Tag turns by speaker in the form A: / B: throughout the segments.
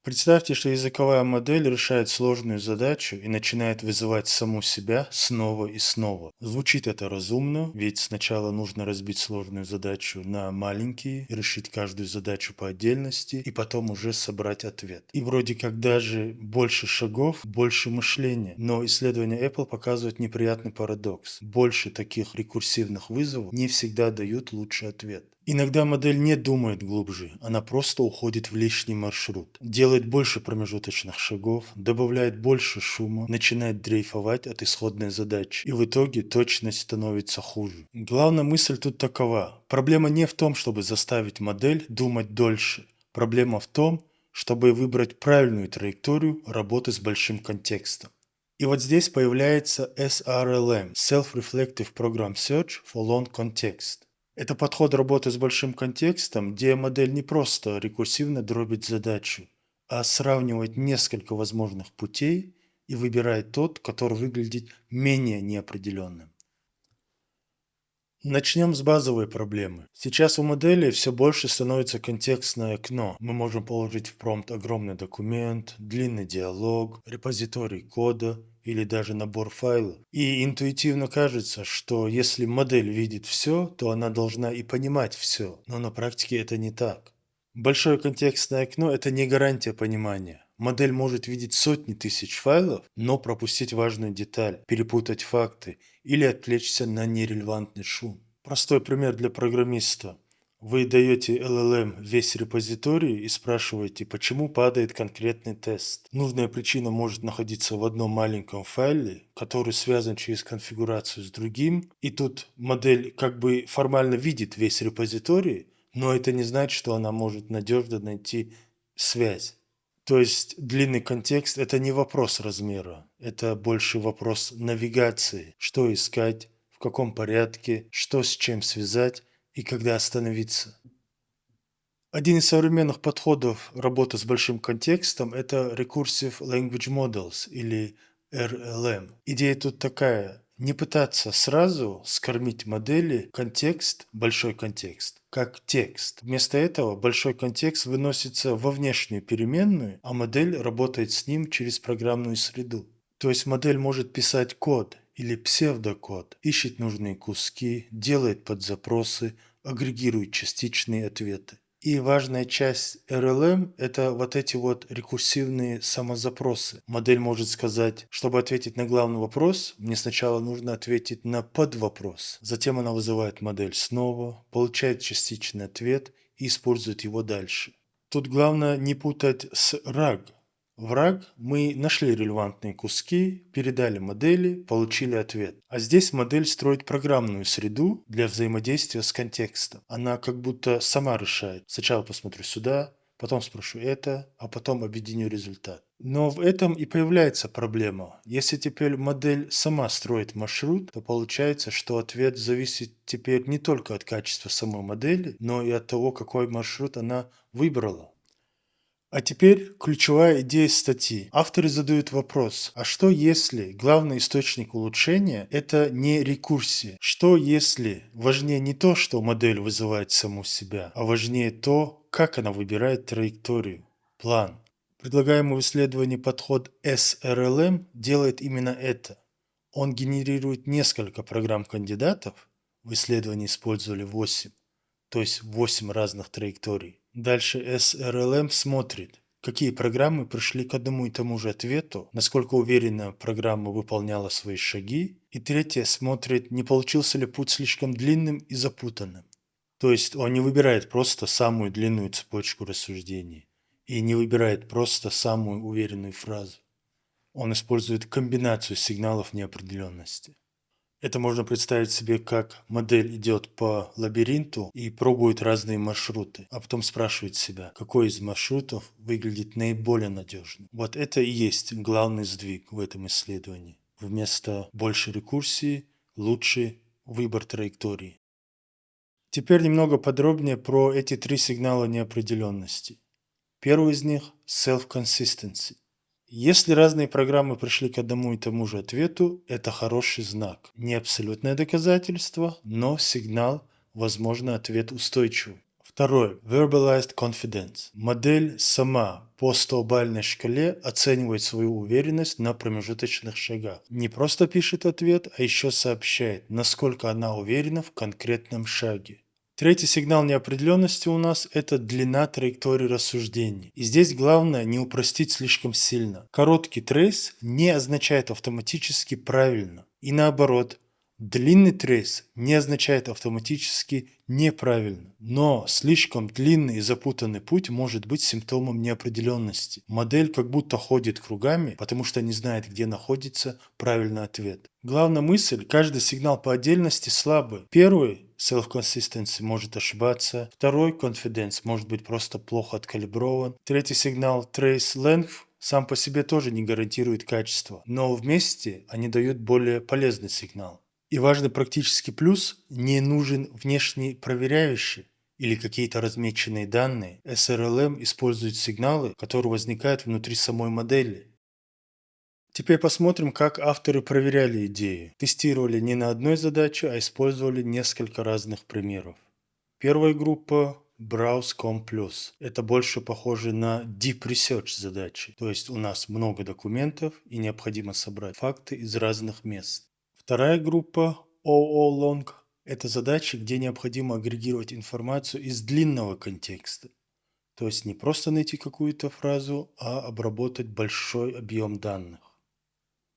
A: Представьте, что языковая модель решает сложную задачу и начинает вызывать саму себя снова и снова. Звучит это разумно, ведь сначала нужно разбить сложную задачу на маленькие, решить каждую задачу по отдельности и потом уже собрать ответ. И вроде как даже больше шагов, больше мышления. Но исследования Apple показывают неприятный парадокс. Больше таких рекурсивных вызовов не всегда дают лучший ответ. Иногда модель не думает глубже, она просто уходит в лишний маршрут, делает больше промежуточных шагов, добавляет больше шума, начинает дрейфовать от исходной задачи, и в итоге точность становится хуже. Главная мысль тут такова. Проблема не в том, чтобы заставить модель думать дольше. Проблема в том, чтобы выбрать правильную траекторию работы с большим контекстом. И вот здесь появляется SRLM – Self-Reflective Program Search for Long Context. Это подход работы с большим контекстом, где модель не просто рекурсивно дробит задачу, а сравнивает несколько возможных путей и выбирает тот, который выглядит менее неопределенным. Начнем с базовой проблемы. Сейчас у модели все больше становится контекстное окно. Мы можем положить в промпт огромный документ, длинный диалог, репозиторий кода или даже набор файлов. И интуитивно кажется, что если модель видит все, то она должна и понимать все. Но на практике это не так. Большое контекстное окно – это не гарантия понимания. Модель может видеть сотни тысяч файлов, но пропустить важную деталь, перепутать факты или отвлечься на нерелевантный шум. Простой пример для программиста. Вы даете LLM весь репозиторий и спрашиваете, почему падает конкретный тест. Нужная причина может находиться в одном маленьком файле, который связан через конфигурацию с другим, и тут модель как бы формально видит весь репозиторий, но это не значит, что она может надежно найти связь. То есть длинный контекст – это не вопрос размера, это больше вопрос навигации, что искать, в каком порядке, что с чем связать и когда остановиться. Один из современных подходов работы с большим контекстом – это Recursive Language Models или RLM. Идея тут такая – не пытаться сразу скормить модели контекст, большой контекст, как текст. Вместо этого большой контекст выносится во внешнюю переменную, а модель работает с ним через программную среду. То есть модель может писать код или псевдокод, ищет нужные куски, делает подзапросы, агрегирует частичные ответы. И важная часть RLM – это вот эти вот рекурсивные самозапросы. Модель может сказать, чтобы ответить на главный вопрос, мне сначала нужно ответить на подвопрос. Затем она вызывает модель снова, получает частичный ответ и использует его дальше. Тут главное не путать с RAG. В RAG мы нашли релевантные куски, передали модели, получили ответ. А здесь модель строит программную среду для взаимодействия с контекстом. Она как будто сама решает. Сначала посмотрю сюда, потом спрошу это, а потом объединю результат. Но в этом и появляется проблема. Если теперь модель сама строит маршрут, то получается, что ответ зависит теперь не только от качества самой модели, но и от того, какой маршрут она выбрала. А теперь ключевая идея статьи. Авторы задают вопрос, а что если главный источник улучшения – это не рекурсия? Что если важнее не то, что модель вызывает саму себя, а важнее то, как она выбирает траекторию, план? Предлагаемый в исследовании подход SRLM делает именно это. Он генерирует несколько программ кандидатов, в исследовании использовали 8, то есть 8 разных траекторий. Дальше SRLM смотрит, какие программы пришли к одному и тому же ответу, насколько уверенно программа выполняла свои шаги. И третье смотрит, не получился ли путь слишком длинным и запутанным. То есть он не выбирает просто самую длинную цепочку рассуждений и не выбирает просто самую уверенную фразу. Он использует комбинацию сигналов неопределенности. Это можно представить себе, как модель идет по лабиринту и пробует разные маршруты, а потом спрашивает себя, какой из маршрутов выглядит наиболее надежным. Вот это и есть главный сдвиг в этом исследовании. Вместо большей рекурсии лучший выбор траектории. Теперь немного подробнее про эти три сигнала неопределенности. Первый из них – self-consistency. Если разные программы пришли к одному и тому же ответу, это хороший знак. Не абсолютное доказательство, но сигнал, возможно, ответ устойчивый. Второе. Verbalized confidence. Модель сама по 100-бальной шкале оценивает свою уверенность на промежуточных шагах. Не просто пишет ответ, а еще сообщает, насколько она уверена в конкретном шаге. Третий сигнал неопределенности у нас – это длина траектории рассуждений. И здесь главное не упростить слишком сильно. Короткий трейс не означает автоматически правильно. И наоборот, длинный трейс не означает автоматически неправильно. Но слишком длинный и запутанный путь может быть симптомом неопределенности. Модель как будто ходит кругами, потому что не знает, где находится правильный ответ. Главная мысль – каждый сигнал по отдельности слабый. Первый – self-consistency может ошибаться. Второй – confidence может быть просто плохо откалиброван. Третий сигнал – trace length сам по себе тоже не гарантирует качество, но вместе они дают более полезный сигнал. И важный практический плюс – не нужен внешний проверяющий или какие-то размеченные данные. SRLM использует сигналы, которые возникают внутри самой модели. Теперь посмотрим, как авторы проверяли идеи. Тестировали не на одной задаче, а использовали несколько разных примеров. Первая группа – Browse.com+. Это больше похоже на Deep Research задачи, то есть у нас много документов и необходимо собрать факты из разных мест. Вторая группа OO-Long – это задачи, где необходимо агрегировать информацию из длинного контекста. То есть не просто найти какую-то фразу, а обработать большой объем данных.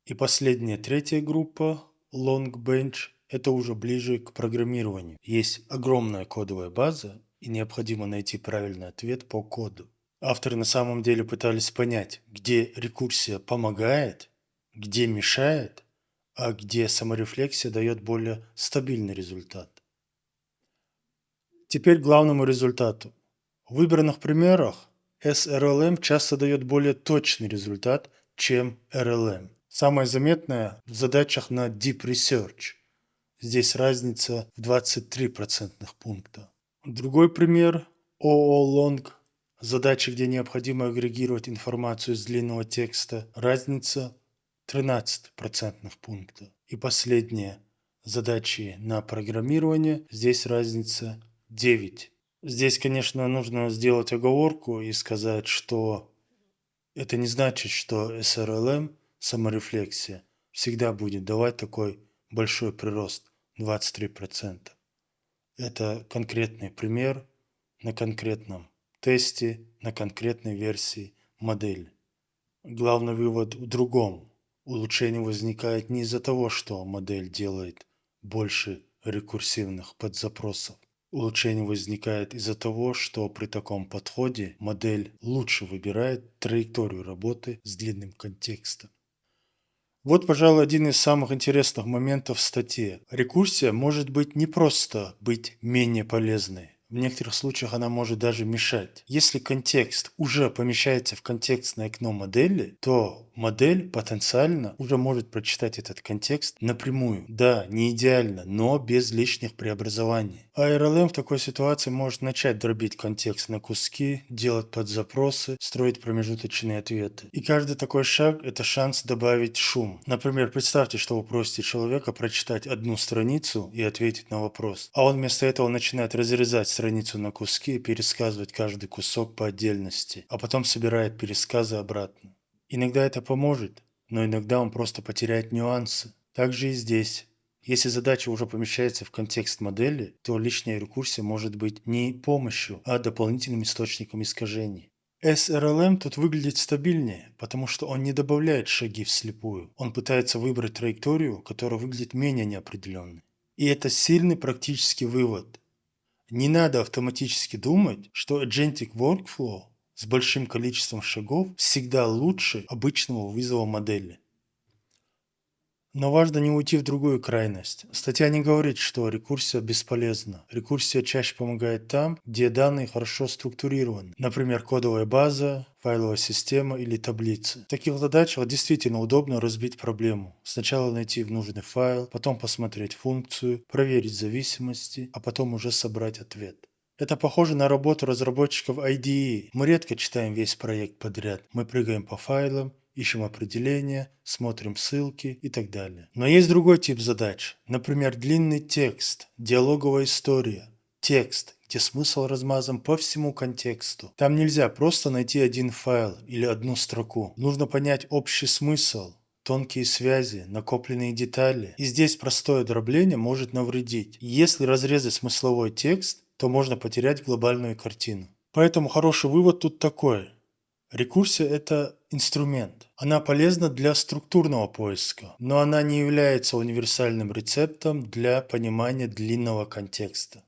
A: И последняя, третья группа Long Bench – это уже ближе к программированию. Есть огромная кодовая база, и необходимо найти правильный ответ по коду. Авторы на самом деле пытались понять, где рекурсия помогает, где мешает, а где саморефлексия дает более стабильный результат. Теперь к главному результату. В выбранных примерах SRLM часто дает более точный результат, чем RLM. Самое заметное в задачах на Deep Research. Здесь разница в 23 процентных пункта. Другой пример – OO-Long. Задачи, где необходимо агрегировать информацию из длинного текста. Разница 13 процентных пункта. И последнее – задачи на программирование. Здесь разница 9. Здесь, конечно, нужно сделать оговорку и сказать, что это не значит, что SRLM, саморефлексия, всегда будет давать такой большой прирост – 23%. Это конкретный пример на конкретном тесте, на конкретной версии модели. Главный вывод в другом. Улучшение возникает не из-за того, что модель делает больше рекурсивных подзапросов. Улучшение возникает из-за того, что при таком подходе модель лучше выбирает траекторию работы с длинным контекстом. Вот, пожалуй, один из самых интересных моментов в статье. Рекурсия может быть не просто быть менее полезной. В некоторых случаях она может даже мешать. Если контекст уже помещается в контекстное окно модели, то модель потенциально уже может прочитать этот контекст напрямую. Да, не идеально, но без лишних преобразований. А RLM в такой ситуации может начать дробить контекст на куски, делать подзапросы, строить промежуточные ответы. И каждый такой шаг – это шанс добавить шум. Например, представьте, что вы просите человека прочитать одну страницу и ответить на вопрос, а он вместо этого начинает разрезать страницу на куски и пересказывать каждый кусок по отдельности, а потом собирает пересказы обратно. Иногда это поможет, но иногда он просто потеряет нюансы. Так же и здесь. Если задача уже помещается в контекст модели, то лишняя рекурсия может быть не помощью, а дополнительным источником искажений. SRLM тут выглядит стабильнее, потому что он не добавляет шаги вслепую. Он пытается выбрать траекторию, которая выглядит менее неопределенной. И это сильный практический вывод. Не надо автоматически думать, что Agentic Workflow с большим количеством шагов всегда лучше обычного вызова модели. Но важно не уйти в другую крайность. Статья не говорит, что рекурсия бесполезна. Рекурсия чаще помогает там, где данные хорошо структурированы. Например, кодовая база, файловая система или таблицы. В таких задачах действительно удобно разбить проблему. Сначала найти нужный файл, потом посмотреть функцию, проверить зависимости, а потом уже собрать ответ. Это похоже на работу разработчиков IDE. Мы редко читаем весь проект подряд. Мы прыгаем по файлам, ищем определения, смотрим ссылки и так далее. Но есть другой тип задач. Например, длинный текст, диалоговая история. Текст, где смысл размазан по всему контексту. Там нельзя просто найти один файл или одну строку. Нужно понять общий смысл, тонкие связи, накопленные детали. И здесь простое дробление может навредить. Если разрезать смысловой текст, то можно потерять глобальную картину. Поэтому хороший вывод тут такой. Рекурсия – это инструмент. Она полезна для структурного поиска, но она не является универсальным рецептом для понимания длинного контекста.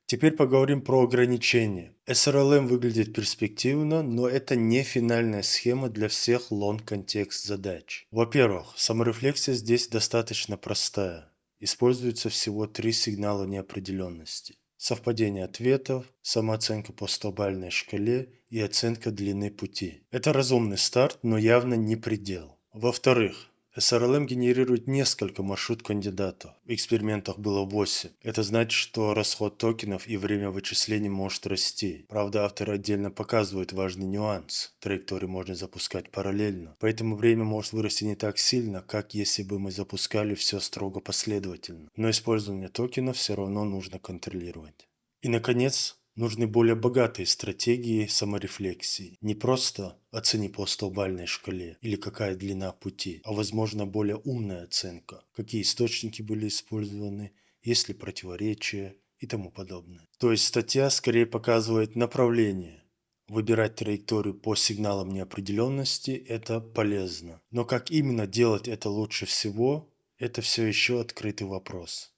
A: Теперь поговорим про ограничения. SRLM выглядит перспективно, но это не финальная схема для всех long-контекст задач. Во-первых, саморефлексия здесь достаточно простая. Используется всего 3 сигнала неопределенности. Совпадение ответов, самооценка по 100-бальной шкале и оценка длины пути. Это разумный старт, но явно не предел. Во-вторых, SRLM генерирует несколько маршрут кандидатов. В экспериментах было 8. Это значит, что расход токенов и время вычислений может расти. Правда, авторы отдельно показывают важный нюанс. Траектории можно запускать параллельно. Поэтому время может вырасти не так сильно, как если бы мы запускали все строго последовательно. Но использование токенов все равно нужно контролировать. И, наконец, нужны более богатые стратегии саморефлексии. Не просто оцени по 100-бальной шкале или какая длина пути, а возможно более умная оценка, какие источники были использованы, есть ли противоречия и тому подобное. То есть статья скорее показывает направление. Выбирать траекторию по сигналам неопределенности – это полезно. Но как именно делать это лучше всего – это все еще открытый вопрос.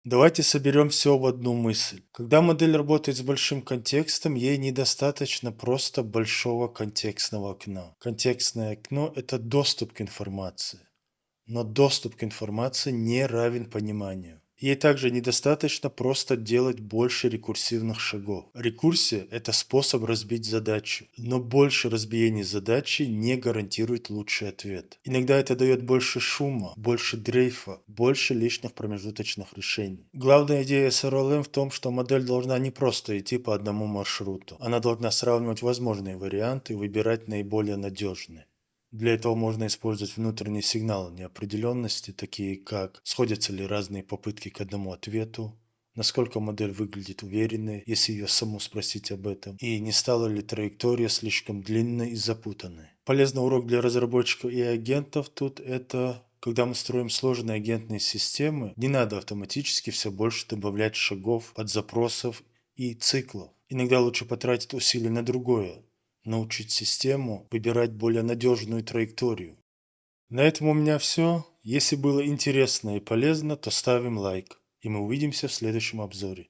A: Давайте соберем все в одну мысль. Когда модель работает с большим контекстом, ей недостаточно просто большого контекстного окна. Контекстное окно – это доступ к информации. Но доступ к информации не равен пониманию. Ей также недостаточно просто делать больше рекурсивных шагов. Рекурсия – это способ разбить задачу, но больше разбиений задачи не гарантирует лучший ответ. Иногда это дает больше шума, больше дрейфа, больше лишних промежуточных решений. Главная идея SRLM в том, что модель должна не просто идти по одному маршруту. Она должна сравнивать возможные варианты и выбирать наиболее надежные. Для этого можно использовать внутренние сигналы неопределенности, такие как сходятся ли разные попытки к одному ответу, насколько модель выглядит уверенной, если ее саму спросить об этом, и не стала ли траектория слишком длинной и запутанной. Полезный урок для разработчиков и агентов тут это: когда мы строим сложные агентные системы, не надо автоматически все больше добавлять шагов, подзапросов и циклов. Иногда лучше потратить усилия на другое. Научить систему выбирать более надежную траекторию. На этом у меня все. Если было интересно и полезно, то ставим лайк. И мы увидимся в следующем обзоре.